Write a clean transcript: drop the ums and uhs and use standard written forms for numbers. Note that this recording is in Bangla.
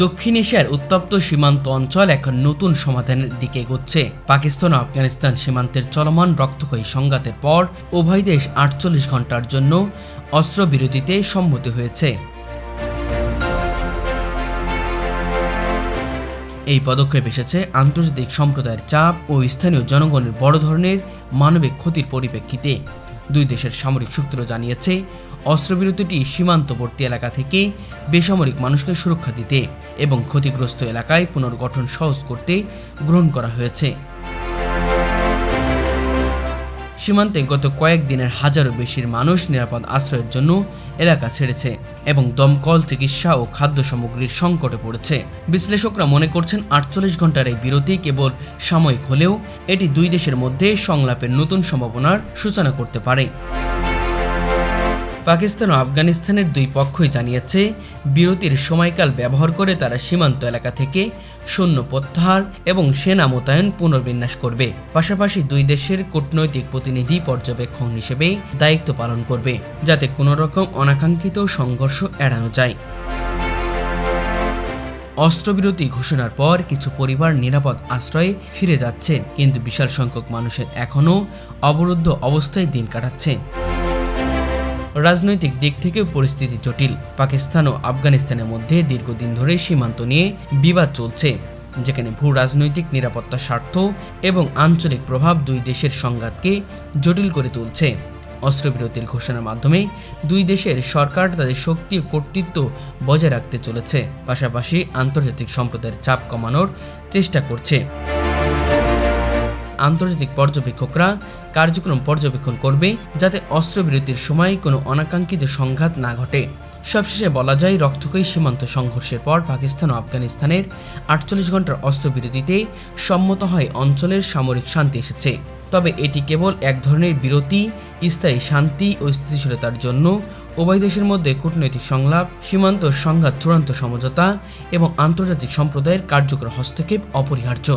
দক্ষিণ এশিয়ার উত্তপ্ত সীমান্ত অঞ্চল এখন নতুন সমাধানের দিকে এগোচ্ছে। পাকিস্তান ও আফগানিস্তান সীমান্তের চলমান রক্তক্ষয়ী সংঘাতের পর উভয় দেশ ৪৮ ঘন্টার জন্য অস্ত্রবিরতিতে সম্মতি হয়েছে। এই পদক্ষেপ এসেছে আন্তর্জাতিক সম্প্রদায়ের চাপ ও স্থানীয় জনগণের বড় ধরনের মানবিক ক্ষতির পরিপ্রেক্ষিতে। দুই দেশের সামরিক সূত্র জানিয়েছে, অস্ত্রবিরতিটি সীমান্তবর্তী এলাকা থেকে বেসামরিক মানুষকে সুরক্ষা দিতে এবং ক্ষতিগ্রস্ত এলাকায় পুনর্গঠন সহজ করতে গ্রহণ করা হয়েছে। সীমান্তে গত কয়েকদিনের হাজারো বেশি মানুষ নিরাপদ আশ্রয়ের জন্য এলাকা ছেড়েছে এবং দমকল, চিকিৎসা ও খাদ্য সামগ্রীর সংকটে পড়েছে। বিশ্লেষকরা মনে করছেন ৪৮ ঘন্টার এই বিরতি কেবল সাময়িক হলেও এটি দুই দেশের মধ্যে সংলাপের নতুন সম্ভাবনার সূচনা করতে পারে। পাকিস্তান ও আফগানিস্তানের দুই পক্ষই জানিয়েছে, বিরতির সময়কাল ব্যবহার করে তারা সীমান্ত এলাকা থেকে সৈন্য প্রত্যাহার এবং সেনা মোতায়েন পুনর্বিন্যাস করবে। পাশাপাশি দুই দেশের কূটনৈতিক প্রতিনিধি পর্যবেক্ষণ হিসেবে দায়িত্ব পালন করবে, যাতে কোনো রকম অনাকাঙ্ক্ষিত সংঘর্ষ এড়ানো যায়। অস্ত্রবিরতি ঘোষণার পর কিছু পরিবার নিরাপদ আশ্রয়ে ফিরে যাচ্ছে, কিন্তু বিশাল সংখ্যক মানুষের এখনও অবরুদ্ধ অবস্থায় দিন কাটাচ্ছে। রাজনৈতিক দিক থেকে পরিস্থিতি জটিল। পাকিস্তান ও আফগানিস্তানের মধ্যে দীর্ঘদিন ধরে সীমান্ত নিয়ে বিবাদ চলছে, যেখানে ভূ রাজনৈতিক নিরাপত্তা স্বার্থ এবং আঞ্চলিক প্রভাব দুই দেশের সংঘাতকে জটিল করে তুলছে। অস্ত্রবিরতির ঘোষণার মাধ্যমে দুই দেশের সরকার তাদের শক্তি ও কর্তৃত্ব বজায় রাখতে চলেছে, পাশাপাশি আন্তর্জাতিক সম্প্রদায়ের চাপ কমানোর চেষ্টা করছে। আন্তর্জাতিক পর্যবেক্ষকরা কার্যক্রম পর্যবেক্ষণ করবে, যাতে অস্ত্রবিরতির সময় কোনো অনাকাঙ্ক্ষিত সংঘাত না ঘটে। সবশেষে বলা যায়, রক্তক্ষয়ী সীমান্ত সংঘর্ষের পর পাকিস্তান ও আফগানিস্তানের ৪৮ ঘন্টার অস্ত্রবিরতিতে সম্মত হয় অঞ্চলের সামরিক শান্তি এসেছে। তবে এটি কেবল এক ধরনের বিরতি। স্থায়ী শান্তি ও স্থিতিশীলতার জন্য উভয় দেশের মধ্যে কূটনৈতিক সংলাপ, সীমান্ত সংঘাত চূড়ান্ত সমঝোতা এবং আন্তর্জাতিক সম্প্রদায়ের কার্যকর হস্তক্ষেপ অপরিহার্য।